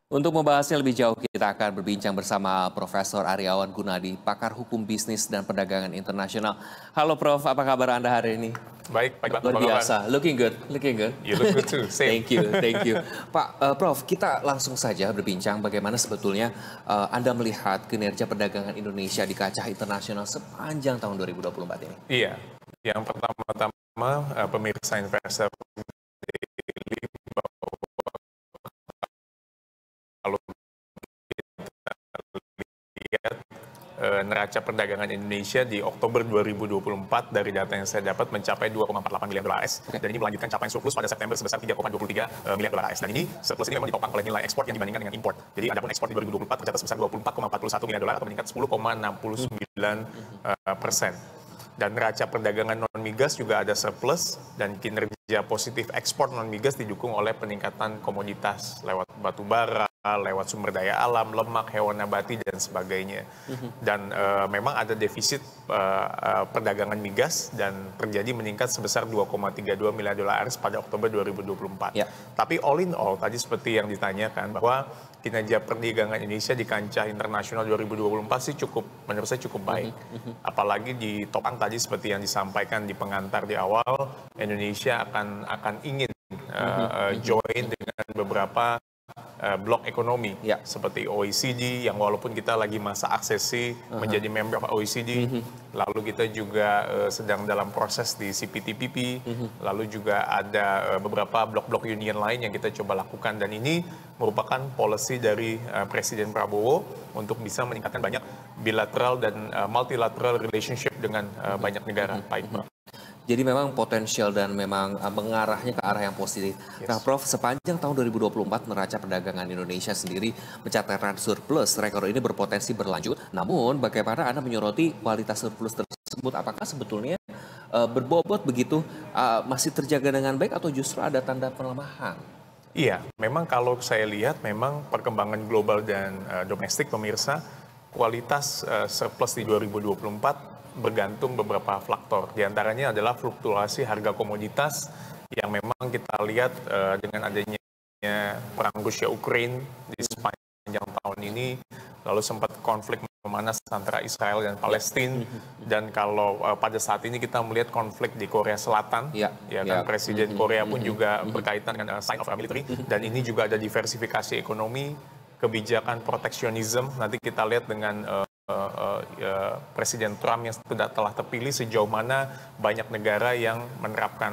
Untuk membahasnya lebih jauh, kita akan berbincang bersama Profesor Aryawan Gunadi, pakar hukum bisnis dan perdagangan internasional. Halo Prof, apa kabar Anda hari ini? Baik, Pak Iqbal, Luar apa kabar? biasa, looking good, looking good. You look good too, same. Thank you, thank you. Prof, kita langsung saja berbincang bagaimana sebetulnya Anda melihat kinerja perdagangan Indonesia di kancah internasional sepanjang tahun 2024 ini. Iya, yang pertama-tama pemirsa investor daily bahwa kalau lihat neraca perdagangan Indonesia di Oktober 2024 dari data yang saya dapat mencapai 2,48 miliar dolar AS dan ini melanjutkan capaian surplus pada September sebesar 3,23 miliar dolar AS dan ini surplus ini memang ditopang oleh nilai ekspor yang dibandingkan dengan impor. Jadi adapun ekspor di 2024 tercatat sebesar 24,41 miliar dolar atau meningkat 10,69%. Dan neraca perdagangan non-migas juga ada surplus dan kinerja positif ekspor non-migas didukung oleh peningkatan komoditas lewat batu bara, lewat sumber daya alam, lemak, hewan nabati, dan sebagainya. Dan memang ada defisit perdagangan migas dan terjadi meningkat sebesar 2,32 miliar dolar AS pada Oktober 2024. Ya. Tapi all in all, tadi seperti yang ditanyakan bahwa kinerja perdagangan Indonesia di kancah internasional 2024 sih menurut saya cukup baik. Apalagi ditopang tadi seperti yang disampaikan di pengantar di awal, Indonesia akan ingin join dengan beberapa blok ekonomi seperti OECD yang walaupun kita lagi masa aksesi menjadi member of OECD, lalu kita juga sedang dalam proses di CPTPP, lalu juga ada beberapa blok-blok union lain yang kita coba lakukan dan ini merupakan policy dari Presiden Prabowo untuk bisa meningkatkan banyak bilateral dan multilateral relationship dengan banyak negara, Pak Iqbal. Jadi memang potensial dan memang mengarahnya ke arah yang positif. Yes. Nah Prof, sepanjang tahun 2024 neraca perdagangan Indonesia sendiri mencatatkan surplus. Rekor ini berpotensi berlanjut. Namun bagaimana Anda menyoroti kualitas surplus tersebut? Apakah sebetulnya berbobot begitu masih terjaga dengan baik atau justru ada tanda pelemahan? Iya, memang kalau saya lihat memang perkembangan global dan domestik pemirsa, kualitas surplus di 2024 bergantung beberapa faktor. Di antaranya adalah fluktuasi harga komoditas yang memang kita lihat dengan adanya perang Rusia-Ukraina di sepanjang tahun ini, lalu sempat konflik memanas antara Israel dan Palestina, dan kalau pada saat ini kita melihat konflik di Korea Selatan, kan Presiden Korea pun juga berkaitan dengan sign of military, dan ini juga ada diversifikasi ekonomi, kebijakan proteksionisme. Nanti kita lihat dengan Presiden Trump yang telah terpilih sejauh mana banyak negara yang menerapkan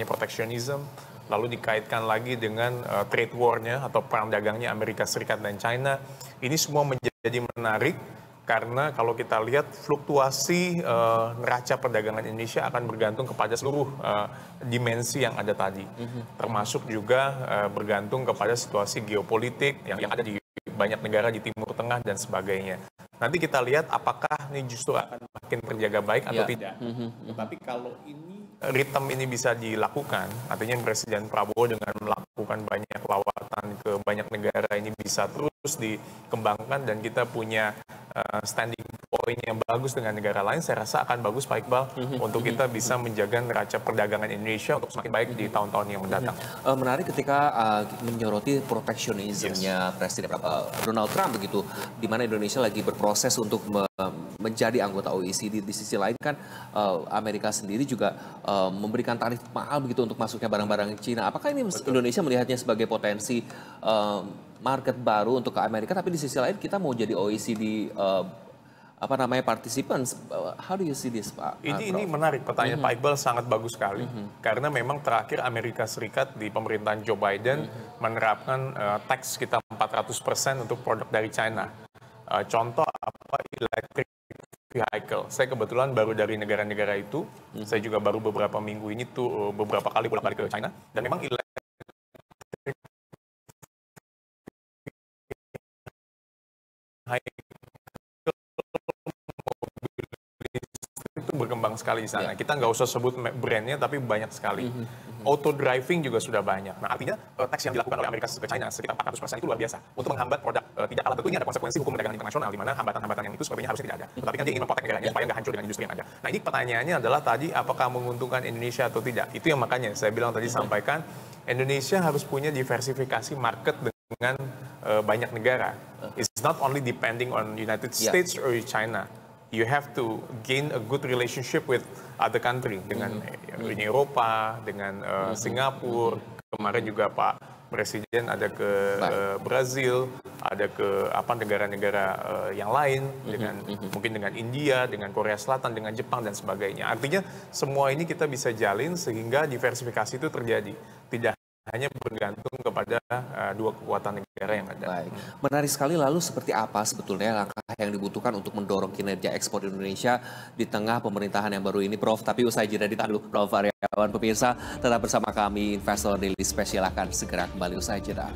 proteksionisme, lalu dikaitkan lagi dengan trade war-nya atau perang dagangnya Amerika Serikat dan China. Ini semua menjadi menarik karena kalau kita lihat fluktuasi neraca perdagangan Indonesia akan bergantung kepada seluruh dimensi yang ada tadi, termasuk juga bergantung kepada situasi geopolitik yang ada di banyak negara di Timur Tengah dan sebagainya. Nanti kita lihat apakah ini justru akan makin terjaga baik atau tidak. Tapi kalau ini ritme ini bisa dilakukan, artinya Presiden Prabowo dengan melakukan banyak lawatan ke banyak negara ini bisa terus dikembangkan dan kita punya standing point yang bagus dengan negara lain, saya rasa akan bagus Pak Iqbal untuk kita bisa menjaga neraca perdagangan Indonesia untuk semakin baik di tahun-tahun yang mendatang. Menarik ketika menyoroti proteksionismenya Presiden Donald Trump begitu, di mana Indonesia lagi berproses untuk menjadi anggota OECD. Di sisi lain kan Amerika sendiri juga memberikan tarif mahal begitu untuk masuknya barang-barang Cina. Apakah ini Indonesia melihatnya sebagai potensi market baru untuk ke Amerika, tapi di sisi lain kita mau jadi OECD participants? How do you see this, Pak? Ini menarik, pertanyaan Pak Iqbal sangat bagus sekali. Karena memang terakhir Amerika Serikat di pemerintahan Joe Biden menerapkan tax sekitar 400% untuk produk dari China. Contoh electric vehicle. Saya kebetulan baru dari negara-negara itu. Saya juga baru beberapa minggu ini beberapa kali bolak-balik ke China, dan memang itu berkembang sekali di sana. Kita nggak usah sebut brandnya, tapi banyak sekali. Auto driving juga sudah banyak. Nah, artinya tax yang dilakukan oleh Amerika ke China sekitar 400% itu luar biasa untuk menghambat produk tidak kalah. Tentunya ada konsekuensi hukum perdagangan internasional di mana hambatan-hambatan yang itu sepertinya harusnya tidak ada. Tetapi kan dia ingin memprotek negaranya supaya nggak hancur dengan industri yang ada. Nah, ini pertanyaannya adalah tadi apakah menguntungkan Indonesia atau tidak? Itu yang makanya saya bilang tadi sampaikan Indonesia harus punya diversifikasi market dengan banyak negara. It's not only depending on United States or China. You have to gain a good relationship with other country dengan Uni Eropa, dengan Singapura. Kemarin juga Pak Presiden ada ke Brazil, ada ke negara-negara yang lain dengan mungkin dengan India, dengan Korea Selatan, dengan Jepang dan sebagainya. Artinya semua ini kita bisa jalin sehingga diversifikasi itu terjadi. Tidak hanya bergantung kepada dua kekuatan negara yang ada. Baik, menarik sekali. Lalu seperti apa sebetulnya langkah yang dibutuhkan untuk mendorong kinerja ekspor Indonesia di tengah pemerintahan yang baru ini, Prof? Tapi usai jeda ditahan dulu, Prof Aryawan. Pemirsa, tetap bersama kami, Investor Daily Special akan segera kembali usai jeda.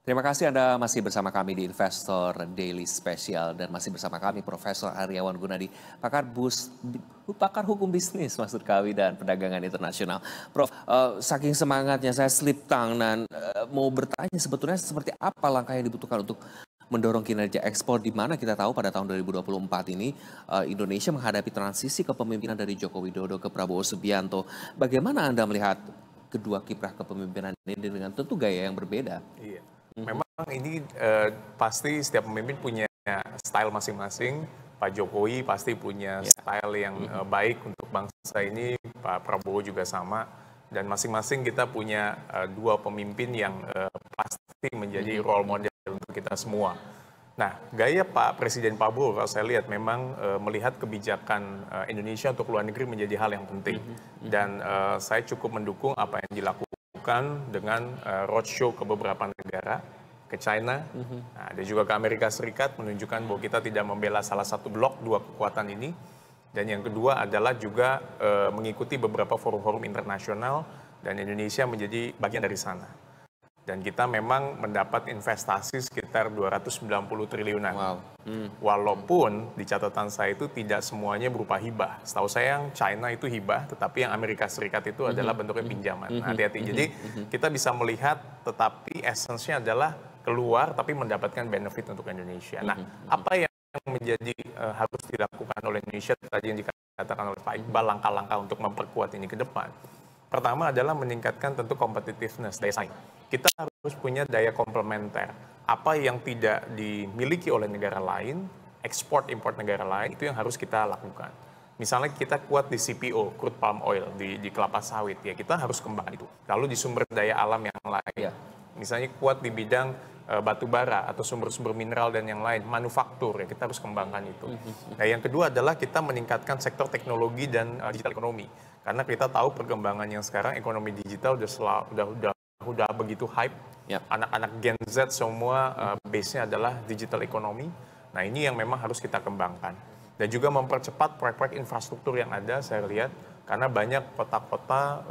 Terima kasih Anda masih bersama kami di Investor Daily Special dan masih bersama kami Profesor Aryawan Gunadi, pakar hukum bisnis maksud kami dan perdagangan internasional. Prof, saking semangatnya saya slip tongue dan mau bertanya sebetulnya seperti apa langkah yang dibutuhkan untuk mendorong kinerja ekspor, di mana kita tahu pada tahun 2024 ini Indonesia menghadapi transisi kepemimpinan dari Joko Widodo ke Prabowo Subianto. Bagaimana Anda melihat kedua kiprah kepemimpinan ini dengan tentu gaya yang berbeda? Iya. Memang ini pasti setiap pemimpin punya style masing-masing. Pak Jokowi pasti punya style yang baik untuk bangsa ini. Pak Prabowo juga sama. Dan masing-masing kita punya dua pemimpin yang pasti menjadi role model untuk kita semua. Nah, gaya Pak Presiden Prabowo kalau saya lihat memang melihat kebijakan Indonesia untuk luar negeri menjadi hal yang penting. Dan saya cukup mendukung apa yang dilakukan dengan roadshow ke beberapa negara, ke China, ada juga ke Amerika Serikat, menunjukkan bahwa kita tidak membela salah satu blok dua kekuatan ini. Dan yang kedua adalah juga mengikuti beberapa forum-forum internasional dan Indonesia menjadi bagian dari sana. Dan kita memang mendapat investasi sekitar 290 triliunan. Wow. Walaupun di catatan saya itu tidak semuanya berupa hibah. Setahu saya yang China itu hibah, tetapi yang Amerika Serikat itu adalah bentuknya pinjaman. Hati-hati. Jadi kita bisa melihat, tetapi esensinya adalah keluar tapi mendapatkan benefit untuk Indonesia. Nah, apa yang menjadi harus dilakukan oleh Indonesia tadi yang dikatakan oleh Pak Iqbal, langkah-langkah untuk memperkuat ini ke depan. Pertama adalah meningkatkan tentu competitiveness, daya saing. Kita harus punya daya komplementer. Apa yang tidak dimiliki oleh negara lain, ekspor-import negara lain, itu yang harus kita lakukan. Misalnya kita kuat di CPO, crude palm oil, di kelapa sawit, ya kita harus kembangkan itu. Lalu di sumber daya alam yang lain, misalnya kuat di bidang batu bara atau sumber-sumber mineral dan yang lain, manufaktur, ya kita harus kembangkan itu. Nah, yang kedua adalah kita meningkatkan sektor teknologi dan digital ekonomi. Karena kita tahu perkembangan yang sekarang ekonomi digital udah begitu hype. Anak-anak Gen Z semua base-nya adalah digital ekonomi. Nah, ini yang memang harus kita kembangkan. Dan juga mempercepat proyek-proyek infrastruktur yang ada, saya lihat, karena banyak kota-kota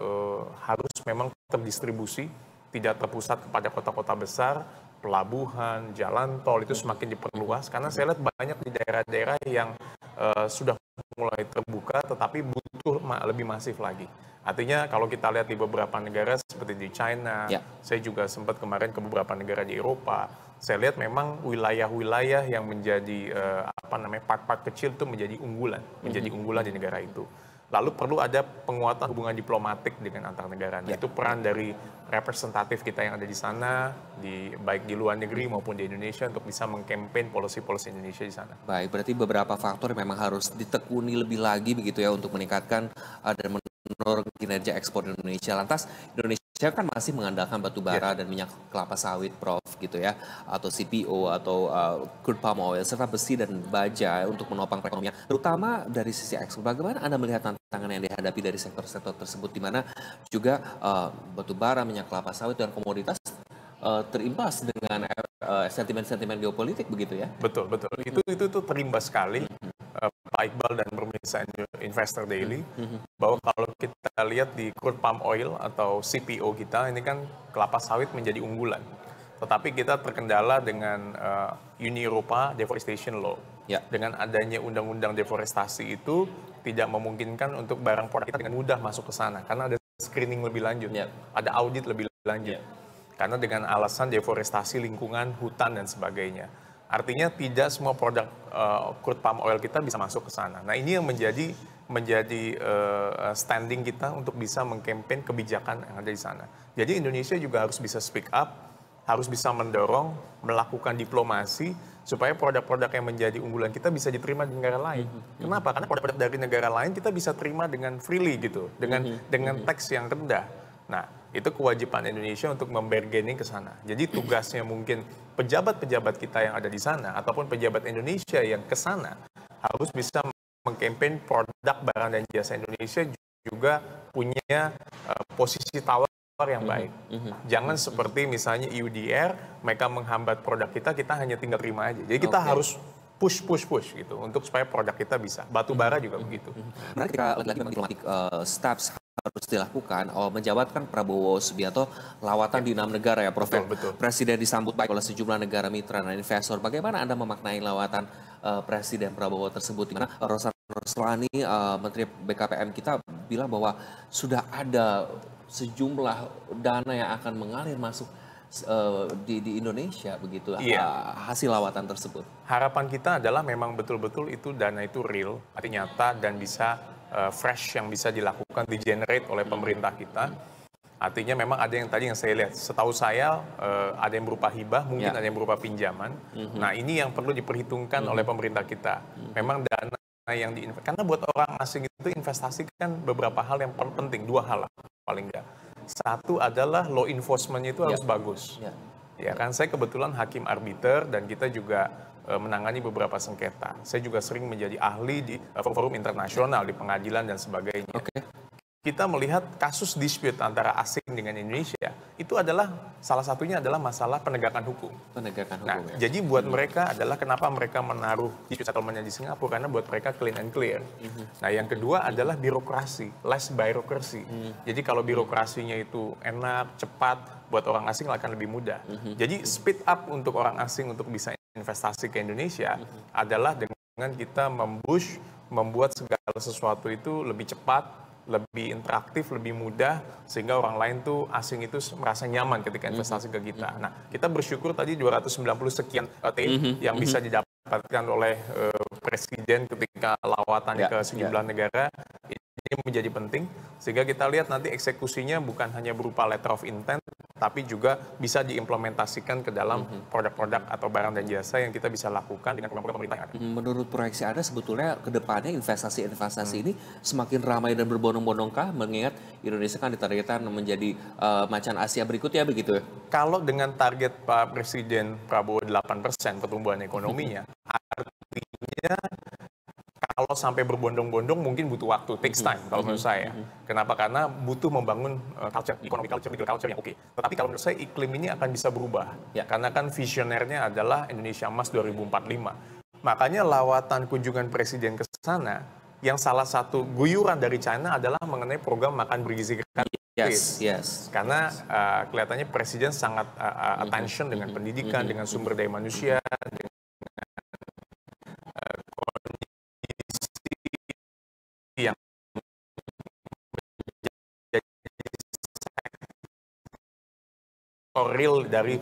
harus memang terdistribusi, tidak terpusat kepada kota-kota besar. Pelabuhan, jalan tol itu semakin diperluas, karena saya lihat banyak di daerah-daerah yang sudah mulai terbuka, tetapi butuh lebih masif lagi. Artinya kalau kita lihat di beberapa negara seperti di China, saya juga sempat kemarin ke beberapa negara di Eropa, saya lihat memang wilayah-wilayah yang menjadi part-part kecil itu menjadi unggulan di negara itu. Lalu perlu ada penguatan hubungan diplomatik dengan antar negara. Nah, itu peran dari representatif kita yang ada di sana, baik di luar negeri maupun di Indonesia untuk bisa mengkampanye policy-policy Indonesia di sana. Baik, berarti beberapa faktor memang harus ditekuni lebih lagi begitu ya untuk meningkatkan dan mendorong kinerja ekspor Indonesia. Lantas Indonesia kan masih mengandalkan batu bara dan minyak kelapa sawit, Prof, gitu ya, atau CPO atau crude palm oil serta besi dan baja untuk menopang perekonomian, terutama dari sisi ekspor. Bagaimana Anda melihat tantangan yang dihadapi dari sektor-sektor tersebut, di mana juga batu bara, minyak kelapa sawit dan komoditas terimbas dengan sentimen-sentimen geopolitik begitu ya? Betul. Itu terimbas sekali. Pak Iqbal dan pemirsa Investor Daily, bahwa kalau kita lihat di crude palm oil atau CPO kita, ini kan kelapa sawit menjadi unggulan. Tetapi kita terkendala dengan Uni Eropa Deforestation Law. Dengan adanya undang-undang deforestasi itu tidak memungkinkan untuk barang produk kita dengan mudah masuk ke sana, karena ada screening lebih lanjut, ada audit lebih lanjut. Karena dengan alasan deforestasi lingkungan, hutan dan sebagainya. Artinya tidak semua produk crude palm oil kita bisa masuk ke sana. Nah ini yang menjadi standing kita untuk bisa mengkampanye kebijakan yang ada di sana. Jadi Indonesia juga harus bisa speak up, harus bisa mendorong, melakukan diplomasi supaya produk-produk yang menjadi unggulan kita bisa diterima di negara lain. Kenapa? Karena produk-produk dari negara lain kita bisa terima dengan freely gitu, dengan tax yang rendah. Nah, itu kewajiban Indonesia untuk membergening ke sana. Jadi tugasnya mungkin pejabat-pejabat kita yang ada di sana ataupun pejabat Indonesia yang ke sana harus bisa mengkampanye produk barang dan jasa Indonesia juga punya posisi tawar yang baik. Jangan seperti misalnya EUDR, mereka menghambat produk kita, kita hanya tinggal terima aja. Jadi kita harus push gitu untuk supaya produk kita bisa. Batu bara juga begitu. Menarik ketika lagi-lagi memang diplomatic steps harus dilakukan. Menjabatkan Prabowo Subianto lawatan di 6 negara ya, Prof. Betul. Presiden disambut baik oleh sejumlah negara mitra dan investor. Bagaimana Anda memaknai lawatan Presiden Prabowo tersebut? Di mana Rosan Roslani, Menteri BKPM kita bilang bahwa sudah ada sejumlah dana yang akan mengalir masuk di Indonesia begitu, hasil lawatan tersebut. Harapan kita adalah memang betul-betul itu dana itu real, artinya nyata dan bisa fresh yang bisa dilakukan, di-generate oleh pemerintah kita. Artinya memang ada yang tadi yang saya lihat, setahu saya ada yang berupa hibah, mungkin ada yang berupa pinjaman. Nah ini yang perlu diperhitungkan oleh pemerintah kita. Memang dana yang karena buat orang asing itu investasi kan beberapa hal yang penting, 2 hal lah paling enggak. Satu adalah law enforcement-nya itu harus bagus. Ya kan, saya kebetulan hakim arbiter dan kita juga menangani beberapa sengketa. Saya juga sering menjadi ahli di forum internasional, di pengadilan dan sebagainya. Kita melihat kasus dispute antara asing dengan Indonesia, itu adalah salah satunya adalah masalah penegakan hukum. Nah, jadi buat mereka adalah kenapa mereka menaruh dispute settlement-nya di Singapura, karena buat mereka clean and clear. Nah, yang kedua adalah birokrasi, less bureaucracy. Jadi kalau birokrasinya itu enak, cepat, buat orang asing akan lebih mudah. Jadi speed up untuk orang asing untuk bisa investasi ke Indonesia adalah dengan kita membuat segala sesuatu itu lebih cepat, lebih interaktif, lebih mudah, sehingga orang lain tuh asing itu merasa nyaman ketika investasi ke kita. Nah, kita bersyukur tadi 290 sekian T yang bisa didapatkan oleh Presiden ketika lawatannya ke sejumlah negara. Ini menjadi penting, sehingga kita lihat nanti eksekusinya bukan hanya berupa letter of intent, tapi juga bisa diimplementasikan ke dalam produk-produk atau barang dan jasa yang kita bisa lakukan dengan program pemerintah yang ada. Menurut proyeksi Anda, sebetulnya ke depannya investasi-investasi ini semakin ramai dan berbondong-bondongkah, mengingat Indonesia kan ditargetkan menjadi macan Asia berikutnya begitu ya? Kalau dengan target Pak Presiden Prabowo 8% pertumbuhan ekonominya, artinya kalau sampai berbondong-bondong mungkin butuh waktu, takes time kalau menurut saya. Kenapa? Karena butuh membangun culture, economic culture, legal culture yang oke. Tetapi kalau menurut saya iklim ini akan bisa berubah. Karena kan visionernya adalah Indonesia Emas 2045. Makanya lawatan kunjungan Presiden ke sana, yang salah satu guyuran dari China adalah mengenai program makan bergizi gratis. Karena kelihatannya Presiden sangat attention dengan pendidikan, dengan sumber daya manusia, yang real dari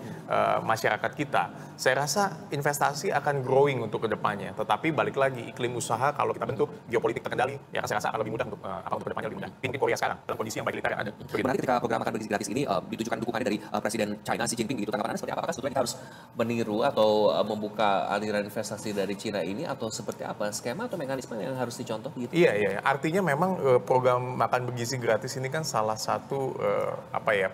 masyarakat kita. Saya rasa investasi akan growing untuk kedepannya. Tetapi balik lagi, iklim usaha kalau kita bentuk geopolitik terkendali, ya saya rasa akan lebih mudah untuk kedepannya lebih mudah. Mungkin Korea sekarang dalam kondisi yang baik militer yang ada. Bagaimana ketika program makan bergizi gratis ini ditujukan dukungannya dari Presiden China Xi Jinping gitu, tanggapan Anda seperti apa? Apakah sebetulnya kita harus meniru atau membuka aliran investasi dari China ini, atau seperti apa skema atau mekanisme yang harus dicontoh gitu? Iya. Artinya memang program makan bergizi gratis ini kan salah satu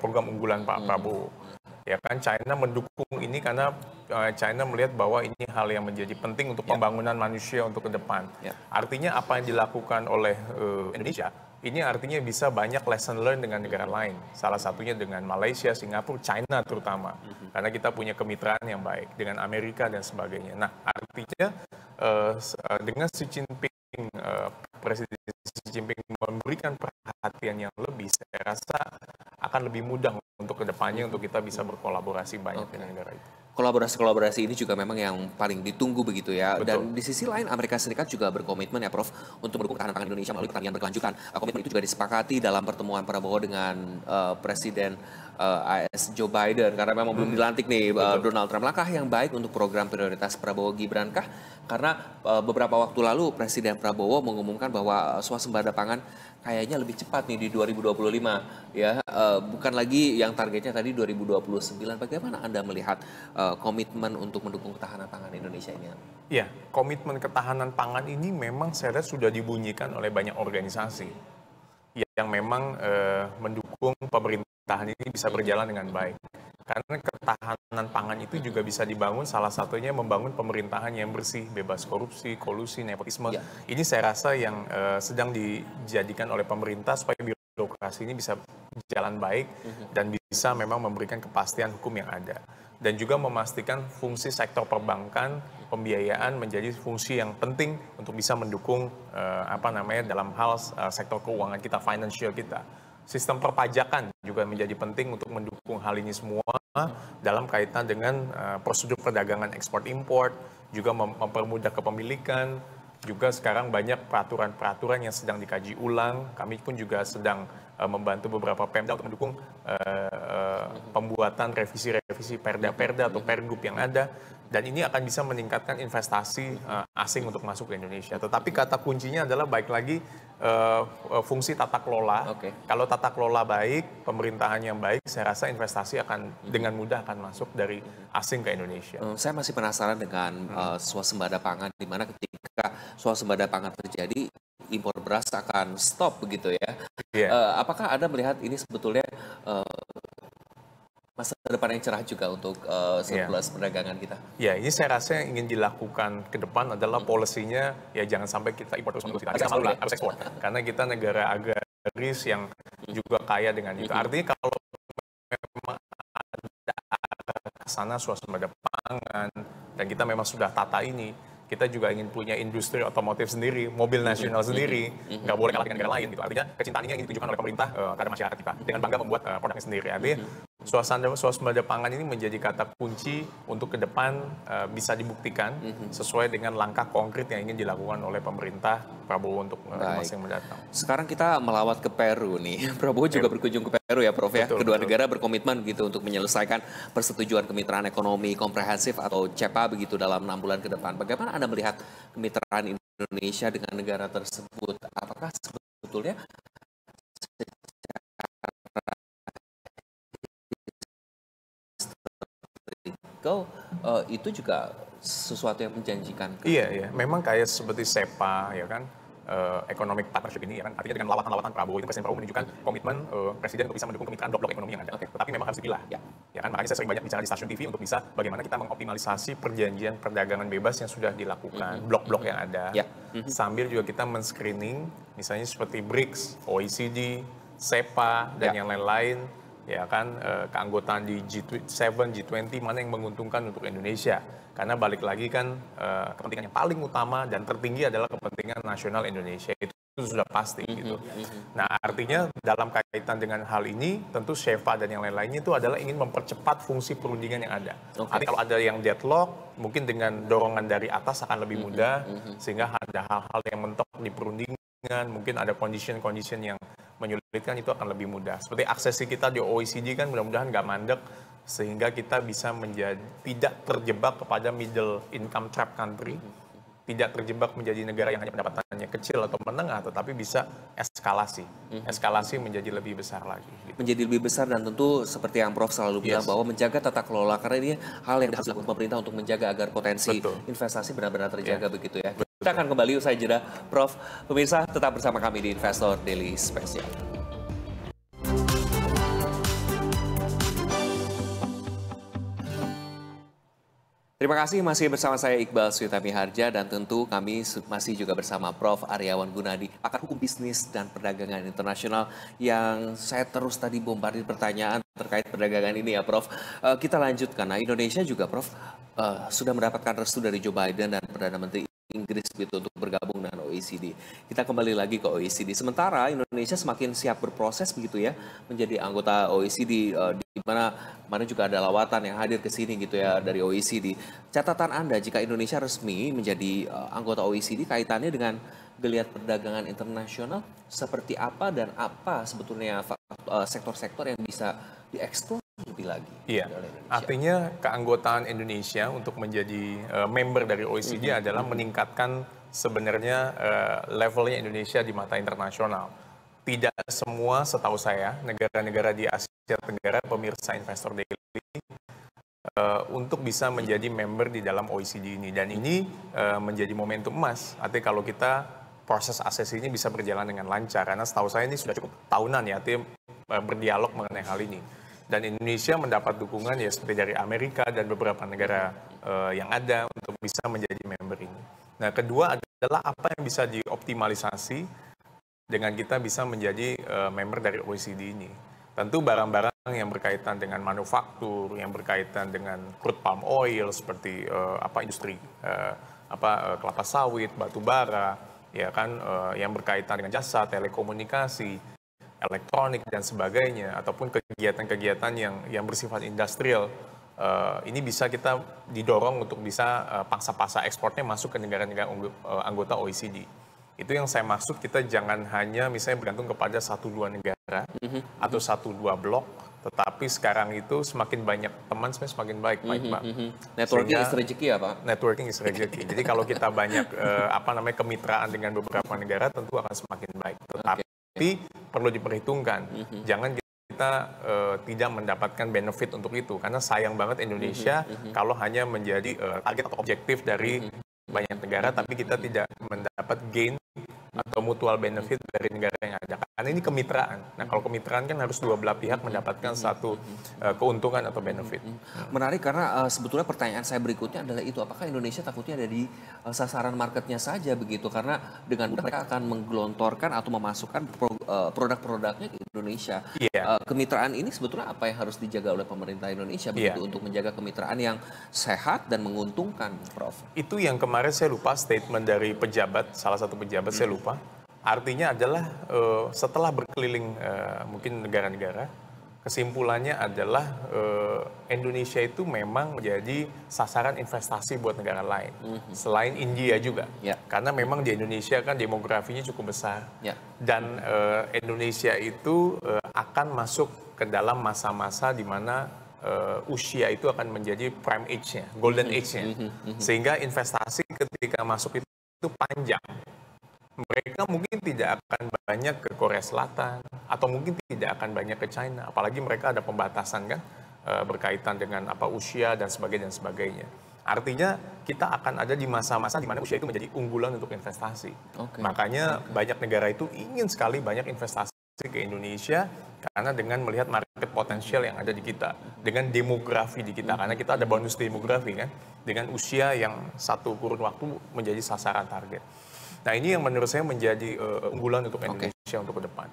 program unggulan Pak Prabowo. Ya kan, China mendukung ini karena China melihat bahwa ini hal yang menjadi penting untuk pembangunan manusia untuk ke depan. Artinya apa yang dilakukan oleh Indonesia, ini artinya bisa banyak lesson learn dengan negara lain. Salah satunya dengan Malaysia, Singapura, China terutama. Karena kita punya kemitraan yang baik dengan Amerika dan sebagainya. Nah, artinya dengan Xi Jinping, Presiden Xi Jinping memberikan perhatian yang lebih, saya rasa akan lebih mudah untuk kedepannya untuk kita bisa berkolaborasi banyak dengan negara itu. Kolaborasi ini juga memang yang paling ditunggu begitu ya. Betul. Dan di sisi lain Amerika Serikat juga berkomitmen ya Prof untuk mendukung ketahanan pangan Indonesia melalui pertanian berkelanjutan. Komitmen itu juga disepakati dalam pertemuan Prabowo dengan Presiden AS Joe Biden karena memang belum dilantik nih Donald Trump. Langkah yang baik untuk program prioritas Prabowo Gibran kah? Karena beberapa waktu lalu Presiden Prabowo mengumumkan bahwa swasembada pangan kayaknya lebih cepat nih di 2025 ya, bukan lagi yang targetnya tadi 2029. Bagaimana Anda melihat komitmen untuk mendukung ketahanan pangan Indonesia ini? Ya, komitmen ketahanan pangan ini memang saya lihat sudah dibunyikan oleh banyak organisasi yang memang mendukung pemerintahan ini bisa berjalan dengan baik. Karena ketahanan pangan itu juga bisa dibangun, salah satunya membangun pemerintahan yang bersih, bebas korupsi, kolusi, nepotisme. Ya. Ini saya rasa yang sedang dijadikan oleh pemerintah supaya birokrasi ini bisa jalan baik dan bisa memang memberikan kepastian hukum yang ada. Dan juga memastikan fungsi sektor perbankan, pembiayaan menjadi fungsi yang penting untuk bisa mendukung dalam hal sektor keuangan kita, financial kita. Sistem perpajakan juga menjadi penting untuk mendukung hal ini semua dalam kaitan dengan prosedur perdagangan ekspor-impor, juga mempermudah kepemilikan, juga sekarang banyak peraturan-peraturan yang sedang dikaji ulang. Kami pun juga sedang membantu beberapa Pemda untuk mendukung pembuatan revisi-revisi perda-perda atau pergub yang ada. Dan ini akan bisa meningkatkan investasi asing untuk masuk ke Indonesia. Tetapi kata kuncinya adalah baik lagi fungsi tata kelola. Kalau tata kelola baik, pemerintahan yang baik, saya rasa investasi akan dengan mudah akan masuk dari asing ke Indonesia. Saya masih penasaran dengan swasembada pangan, di mana ketika swasembada pangan terjadi, impor beras akan stop begitu ya. Apakah Anda melihat ini sebetulnya masa depan yang cerah juga untuk surplus perdagangan kita? Ya, ini saya rasa yang ingin dilakukan ke depan adalah polisinya, ya jangan sampai kita impor terus menerus, kita harus ekspor. Karena kita negara agraris yang juga kaya dengan itu. Artinya kalau memang ada ke sana swasembada pangan, dan kita memang sudah tata ini, kita juga ingin punya industri otomotif sendiri, mobil nasional sendiri, nggak boleh kalah dengan negara lain. Gitu. Artinya kecintaan ini yang ditunjukkan oleh pemerintah kepada masyarakat kita, dengan bangga membuat produknya sendiri. Artinya swasembada pangan ini menjadi kata kunci untuk ke depan bisa dibuktikan sesuai dengan langkah konkret yang ingin dilakukan oleh pemerintah Prabowo untuk masa yang mendatang. Sekarang kita melawat ke Peru nih. Prabowo juga berkunjung ke Peru ya Prof ya. Kedua negara berkomitmen gitu untuk menyelesaikan persetujuan kemitraan ekonomi komprehensif atau CEPA begitu dalam 6 bulan ke depan. Bagaimana Anda melihat kemitraan Indonesia dengan negara tersebut? Apakah sebetulnya itu juga sesuatu yang menjanjikan? Iya. Memang kayak seperti SEPA, ya kan, economic partnership ini, ya kan, artinya dengan lawatan-lawatan Prabowo itu Presiden Prabowo menunjukkan komitmen Presiden untuk bisa mendukung kemitraan blok-blok ekonomi yang ada. Tetapi memang harus dipilah. Ya kan, makanya saya sering banyak bicara di stasiun TV untuk bisa bagaimana kita mengoptimalisasi perjanjian perdagangan bebas yang sudah dilakukan, blok-blok yang ada, sambil juga kita men-screening, misalnya seperti BRICS, OECD, SEPA, dan yang lain-lain, ya kan, keanggotaan di G7, G20, mana yang menguntungkan untuk Indonesia. Karena balik lagi kan kepentingan yang paling utama dan tertinggi adalah kepentingan nasional Indonesia, itu sudah pasti gitu. Nah, artinya dalam kaitan dengan hal ini, tentu SEPA dan yang lain-lainnya itu adalah ingin mempercepat fungsi perundingan yang ada. Artinya kalau ada yang deadlock, mungkin dengan dorongan dari atas akan lebih mudah, sehingga ada hal-hal yang mentok di perundingan, mungkin ada condition-condition yang menyulitkan, itu akan lebih mudah. Seperti aksesi kita di OECD kan mudah-mudahan nggak mandek, sehingga kita bisa menjadi tidak terjebak kepada middle income trap country, tidak terjebak menjadi negara yang hanya pendapatannya kecil atau menengah, tetapi bisa eskalasi menjadi lebih besar lagi. Gitu. Menjadi lebih besar, dan tentu seperti yang Prof selalu bilang bahwa menjaga tata kelola, karena ini hal yang harus dilakukan pemerintah untuk menjaga agar potensi investasi benar-benar terjaga begitu ya. Kita akan kembali usai jeda, Prof. Pemirsa tetap bersama kami di Investor Daily Special. Terima kasih masih bersama saya Iqbal Switami Harja, dan tentu kami masih juga bersama Prof. Aryawan Gunadi, pakar hukum bisnis dan perdagangan internasional, yang saya terus tadi bombardir pertanyaan terkait perdagangan ini ya Prof. Kita lanjutkan. Nah, Indonesia juga Prof sudah mendapatkan restu dari Joe Biden dan Perdana Menteri Inggris gitu untuk bergabung dengan OECD. Kita kembali lagi ke OECD. Sementara Indonesia semakin siap berproses begitu ya menjadi anggota OECD, di mana juga ada lawatan yang hadir ke sini gitu ya dari OECD. Catatan Anda jika Indonesia resmi menjadi anggota OECD, kaitannya dengan geliat perdagangan internasional seperti apa, dan apa sebetulnya sektor-sektor yang bisa dieksplor lebih lagi. Iya, artinya keanggotaan Indonesia untuk menjadi member dari OECD adalah meningkatkan sebenarnya levelnya Indonesia di mata internasional. Tidak semua, setahu saya, negara-negara di Asia Tenggara pemirsa Investor Daily untuk bisa menjadi member di dalam OECD ini. Dan ini menjadi momentum emas. Artinya kalau kita proses aksesi ini bisa berjalan dengan lancar. Karena setahu saya ini sudah cukup tahunan ya, artinya berdialog mengenai hal ini. Dan Indonesia mendapat dukungan ya seperti dari Amerika dan beberapa negara yang ada untuk bisa menjadi member ini. Nah, kedua adalah apa yang bisa dioptimalisasi dengan kita bisa menjadi member dari OECD ini. Tentu barang-barang yang berkaitan dengan manufaktur, yang berkaitan dengan crude palm oil seperti industri kelapa sawit, batu bara, ya kan, yang berkaitan dengan jasa, telekomunikasi, elektronik dan sebagainya, ataupun kegiatan-kegiatan yang bersifat industrial, ini bisa kita didorong untuk bisa pangsa-pasar ekspornya masuk ke negara-negara anggota OECD. Itu yang saya maksud, kita jangan hanya misalnya bergantung kepada 1-2 negara atau 1-2 blok, tetapi sekarang itu semakin banyak teman semakin baik, Pak. Networking is rezeki ya, Pak? Networking is rezeki. Jadi kalau kita banyak kemitraan dengan beberapa negara tentu akan semakin baik. Tapi perlu diperhitungkan, jangan kita tidak mendapatkan benefit untuk itu, karena sayang banget Indonesia kalau hanya menjadi target atau objektif dari banyak negara, tapi kita tidak mendapat gain atau mutual benefit dari negara yang ada. Karena ini kemitraan. Nah, kalau kemitraan kan harus dua belah pihak mendapatkan satu keuntungan atau benefit. Menarik karena sebetulnya pertanyaan saya berikutnya adalah itu, apakah Indonesia takutnya ada di sasaran marketnya saja begitu? Karena dengan mudah mereka akan menggelontorkan atau memasukkan produk-produknya ke Indonesia. Kemitraan ini sebetulnya apa yang harus dijaga oleh pemerintah Indonesia begitu untuk menjaga kemitraan yang sehat dan menguntungkan, Prof? Itu yang kemarin saya lupa statement dari pejabat, salah satu pejabat saya lupa. Artinya adalah setelah berkeliling mungkin negara-negara, kesimpulannya adalah Indonesia itu memang menjadi sasaran investasi buat negara lain, selain India juga. Karena memang di Indonesia kan demografinya cukup besar, dan Indonesia itu akan masuk ke dalam masa-masa di mana usia itu akan menjadi prime age-nya, golden age-nya, sehingga investasi ketika masuk itu panjang. Mereka mungkin tidak akan banyak ke Korea Selatan atau mungkin tidak akan banyak ke China, apalagi mereka ada pembatasan kan berkaitan dengan usia dan sebagainya. Artinya kita akan ada di masa-masa di mana usia itu menjadi unggulan untuk investasi. Makanya banyak negara itu ingin sekali banyak investasi ke Indonesia karena dengan melihat market potensial yang ada di kita, dengan demografi di kita, karena kita ada bonus demografi kan, dengan usia yang satu kurun waktu menjadi sasaran target. Nah, ini yang menurut saya menjadi unggulan untuk Indonesia untuk ke depan.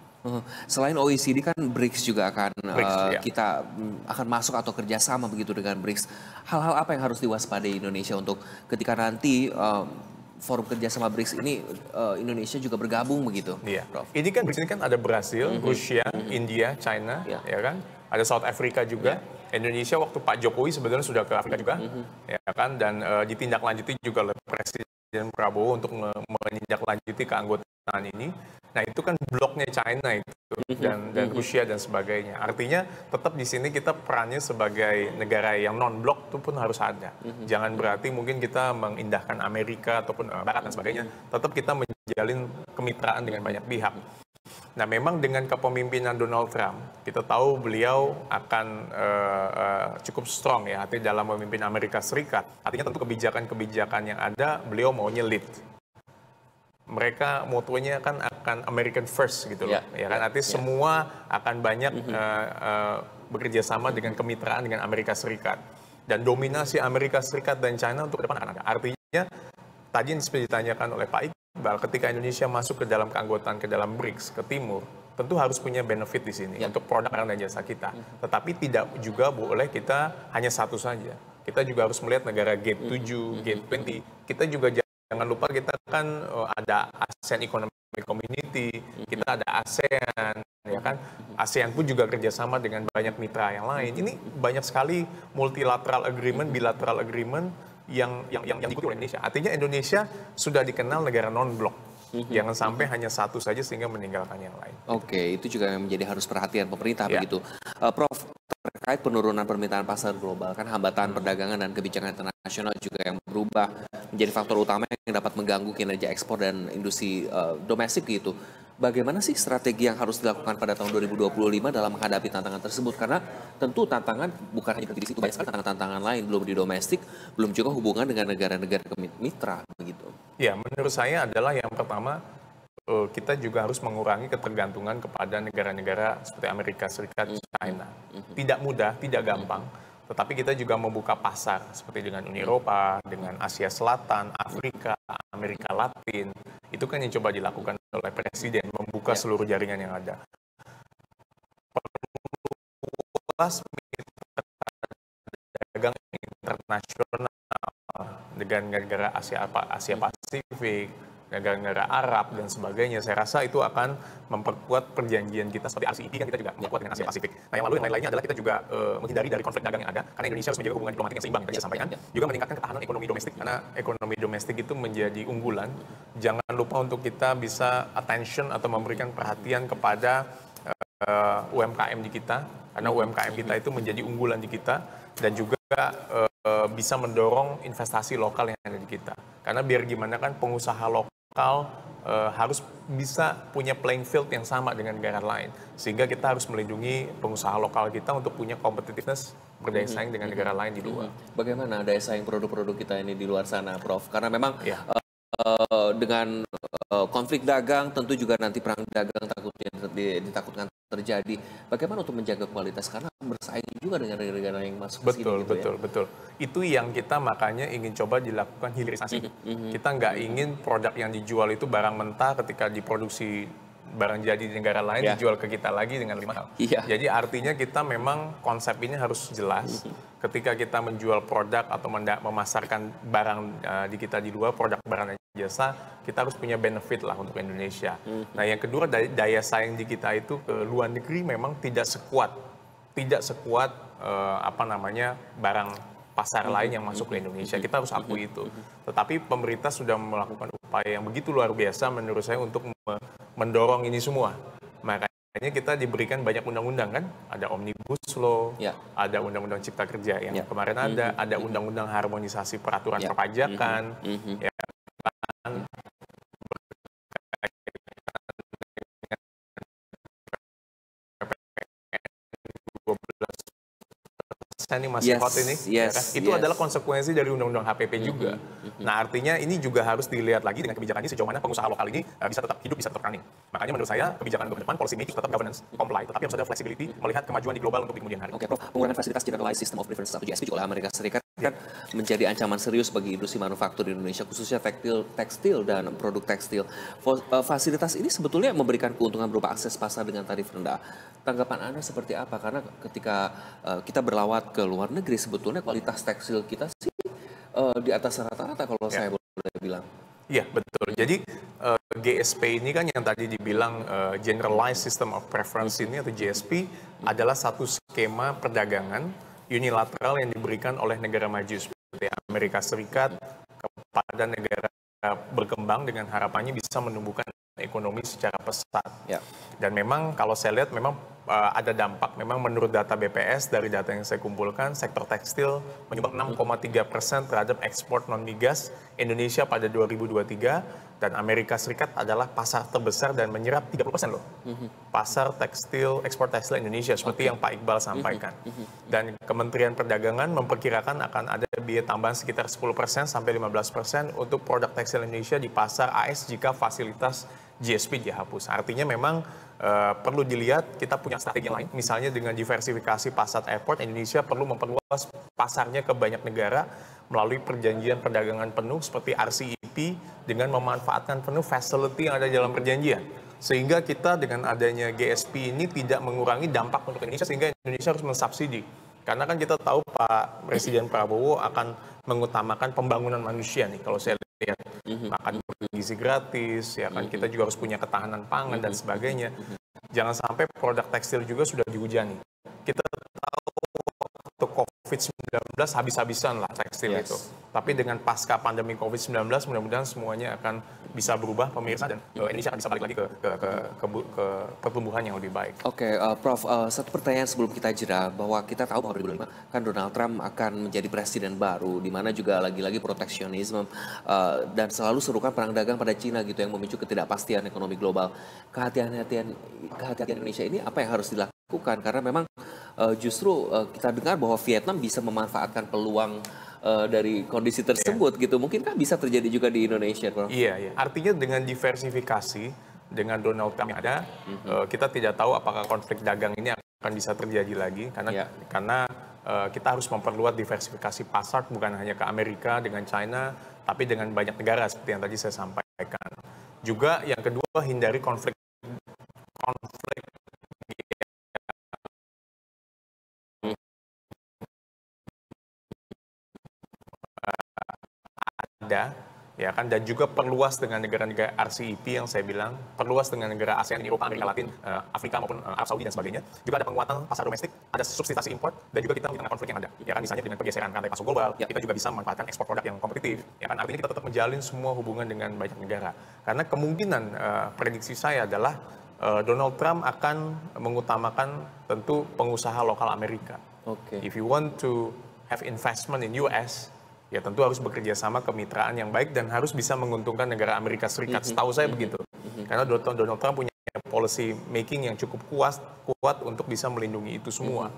Selain OECD kan BRICS juga akan kita akan masuk atau kerjasama begitu dengan BRICS. Hal-hal apa yang harus diwaspadai Indonesia untuk ketika nanti forum kerjasama BRICS ini Indonesia juga bergabung begitu, Prof? Ini kan BRICS ini kan ada Brasil, Rusia, India, China, ya kan? Ada South Africa juga. Indonesia waktu Pak Jokowi sebenarnya sudah ke Afrika juga, ya kan? Dan ditindaklanjuti juga oleh Presiden Prabowo untuk menindaklanjuti keanggotaan ini. Nah, itu kan bloknya China itu dan Rusia dan sebagainya. Artinya tetap di sini kita perannya sebagai negara yang non-blok itu pun harus ada. Jangan berarti mungkin kita mengindahkan Amerika ataupun Barat dan sebagainya. Tetap kita menjalin kemitraan dengan banyak pihak. Nah, memang dengan kepemimpinan Donald Trump, kita tahu beliau akan cukup strong ya, artinya dalam memimpin Amerika Serikat. Artinya tentu kebijakan-kebijakan yang ada, beliau maunya lead. Mereka motonya kan akan American first gitu loh, ya kan? Artinya semua akan banyak bekerja sama dengan kemitraan dengan Amerika Serikat. Dan dominasi Amerika Serikat dan China untuk ke depan akan ada. Artinya, tadi yang seperti ditanyakan oleh Pak Iqbal, ketika Indonesia masuk ke dalam keanggotaan ke dalam BRICS, ke timur, tentu harus punya benefit di sini untuk produk barang dan jasa kita. Tetapi tidak juga boleh kita hanya satu saja. Kita juga harus melihat negara G7, G20. Kita juga jangan lupa kita kan ada ASEAN Economic Community, kita ada ASEAN, ya kan? ASEAN pun juga kerjasama dengan banyak mitra yang lain. Ini banyak sekali multilateral agreement, bilateral agreement yang diikuti oleh Indonesia. Artinya Indonesia sudah dikenal negara non-blok. Jangan sampai hanya satu saja sehingga meninggalkan yang lain. Oke, itu juga yang menjadi harus perhatian pemerintah begitu. Prof, terkait penurunan permintaan pasar global, kan hambatan perdagangan dan kebijakan internasional juga yang berubah menjadi faktor utama yang dapat mengganggu kinerja ekspor dan industri domestik gitu. Bagaimana sih strategi yang harus dilakukan pada tahun 2025 dalam menghadapi tantangan tersebut? Karena tentu tantangan bukan hanya di situ, banyak sekali tantangan-tantangan lain, belum di domestik, belum juga hubungan dengan negara-negara mitra begitu. Ya, menurut saya adalah yang pertama, kita juga harus mengurangi ketergantungan kepada negara-negara seperti Amerika Serikat, China. Tidak mudah, tidak gampang, tetapi kita juga membuka pasar seperti dengan Uni Eropa, dengan Asia Selatan, Afrika, Amerika Latin. Itu kan yang coba dilakukan oleh Presiden, membuka seluruh jaringan yang ada. Perluas mitra dagang internasional dengan negara Asia Pasifik, negara-negara Arab dan sebagainya, saya rasa itu akan memperkuat perjanjian kita seperti RCEP kan kita juga memperkuat dengan Asia Pasifik. Nah yang lalu yang lain-lainnya adalah kita juga menghindari dari konflik dagang yang ada, karena Indonesia harus menjaga hubungan diplomatik yang seimbang, tadi saya sampaikan, juga meningkatkan ketahanan ekonomi domestik, karena ekonomi domestik itu menjadi unggulan. Jangan lupa untuk kita bisa attention atau memberikan perhatian kepada UMKM di kita, karena UMKM kita itu menjadi unggulan di kita, dan juga bisa mendorong investasi lokal yang ada di kita. Karena biar gimana kan pengusaha lokal harus bisa punya playing field yang sama dengan negara lain. Sehingga kita harus melindungi pengusaha lokal kita untuk punya competitiveness, berdaya saing dengan negara lain di luar. Bagaimana daya saing produk-produk kita ini di luar sana, Prof? Karena memang dengan konflik dagang, tentu juga nanti perang dagang takutnya ditakutkan terjadi. Bagaimana untuk menjaga kualitas? Karena bersaing juga dengan negara-negara yang masuk ke sini. Betul. Itu yang kita makanya ingin coba dilakukan hilirisasi. Kita nggak ingin produk yang dijual itu barang mentah ketika diproduksi barang jadi di negara lain dijual ke kita lagi dengan lebih mahal. Jadi artinya kita memang konsep ini harus jelas. Ketika kita menjual produk atau memasarkan barang di kita di luar, produk barang dan jasa, kita harus punya benefit lah untuk Indonesia. Nah yang kedua, daya saing di kita itu ke luar negeri memang tidak sekuat barang pasar lain yang masuk ke Indonesia. Kita harus akui itu. Tetapi pemerintah sudah melakukan upaya yang begitu luar biasa menurut saya untuk mendorong ini semua. Makanya kita diberikan banyak undang-undang kan, ada Omnibus Law, ada Undang-Undang Cipta Kerja yang kemarin ada Undang-Undang Harmonisasi Peraturan Perpajakan, ya kan, ini masih hot ini, ya kan? Itu adalah konsekuensi dari Undang-Undang HPP juga. Nah artinya ini juga harus dilihat lagi dengan kebijakan ini sejauh mana pengusaha lokal ini bisa tetap hidup, bisa tetap running. Makanya menurut saya kebijakan untuk ke depan, policy making tetap governance, comply, tetapi harus ada flexibility melihat kemajuan di global untuk di kemudian hari. Oke, Prof. Pengurangan fasilitas Generalized System of Preference atau GSP oleh Amerika Serikat kan menjadi ancaman serius bagi industri manufaktur di Indonesia, khususnya tekstil dan produk tekstil. Fasilitas ini sebetulnya memberikan keuntungan berupa akses pasar dengan tarif rendah. Tanggapan Anda seperti apa? Karena ketika kita berlawat ke luar negeri, sebetulnya kualitas tekstil kita sih di atas rata-rata kalau saya boleh bilang. Iya, betul. Jadi GSP ini kan yang tadi dibilang Generalized System of Preference ini atau GSP adalah satu skema perdagangan unilateral yang diberikan oleh negara maju seperti Amerika Serikat kepada negara berkembang dengan harapannya bisa menumbuhkan ekonomi secara pesat. Dan memang kalau saya lihat memang ada dampak. Memang menurut data BPS, dari data yang saya kumpulkan, sektor tekstil menyumbang 6,3% terhadap ekspor non-migas Indonesia pada 2023, dan Amerika Serikat adalah pasar terbesar dan menyerap 30% loh. Pasar tekstil, ekspor tekstil Indonesia, seperti yang Pak Iqbal sampaikan. Dan Kementerian Perdagangan memperkirakan akan ada biaya tambahan sekitar 10% sampai 15% untuk produk tekstil Indonesia di pasar AS jika fasilitas GSP dihapus. Artinya memang perlu dilihat, kita punya strategi lain, misalnya dengan diversifikasi pasar airport, Indonesia perlu memperluas pasarnya ke banyak negara melalui perjanjian perdagangan penuh seperti RCEP dengan memanfaatkan penuh facility yang ada di dalam perjanjian. Sehingga kita dengan adanya GSP ini tidak mengurangi dampak untuk Indonesia, sehingga Indonesia harus mensubsidi. Karena kan kita tahu Pak Presiden Prabowo akan mengutamakan pembangunan manusia nih, kalau saya lihat makan bergizi gratis, ya kan, kita juga harus punya ketahanan pangan dan sebagainya. Jangan sampai produk tekstil juga sudah dihujani. Kita tahu waktu COVID-19 habis-habisan lah tekstil itu. Tapi dengan pasca pandemi COVID-19 mudah-mudahan semuanya akan bisa berubah pemirsa dan Indonesia akan bisa balik lagi ke pertumbuhan yang lebih baik. Oke, Prof, satu pertanyaan sebelum kita jeda, bahwa kita tahu bahwa 2005 kan Donald Trump akan menjadi presiden baru, di mana juga lagi-lagi proteksionisme dan selalu serukan perang dagang pada Cina gitu yang memicu ketidakpastian ekonomi global. Kehati-hatian Indonesia ini apa yang harus dilakukan? Karena memang justru kita dengar bahwa Vietnam bisa memanfaatkan peluang dari kondisi tersebut gitu. Mungkin kan bisa terjadi juga di Indonesia, Prof? Iya, iya. Artinya dengan diversifikasi, dengan Donald Trump yang ada, kita tidak tahu apakah konflik dagang ini akan bisa terjadi lagi karena kita harus memperluas diversifikasi pasar bukan hanya ke Amerika dengan China, tapi dengan banyak negara seperti yang tadi saya sampaikan. Juga yang kedua, hindari konflik ada, ya kan, dan juga perluas dengan negara-negara RCEP yang saya bilang, perluas dengan negara ASEAN, Eropa, Amerika Latin, Afrika maupun Arab Saudi dan sebagainya. Juga ada penguatan pasar domestik, ada substitusi impor, dan juga kita menggunakan konflik yang ada. Ya kan, misalnya dengan pergeseran rantai pasok global, kita juga bisa memanfaatkan ekspor produk yang kompetitif. Ya kan, artinya kita tetap menjalin semua hubungan dengan banyak negara. Karena kemungkinan prediksi saya adalah Donald Trump akan mengutamakan tentu pengusaha lokal Amerika. If you want to have investment in US, ya tentu harus bekerja sama kemitraan yang baik dan harus bisa menguntungkan negara Amerika Serikat. Setahu saya begitu. Karena Donald Trump punya policy making yang cukup kuat untuk bisa melindungi itu semua.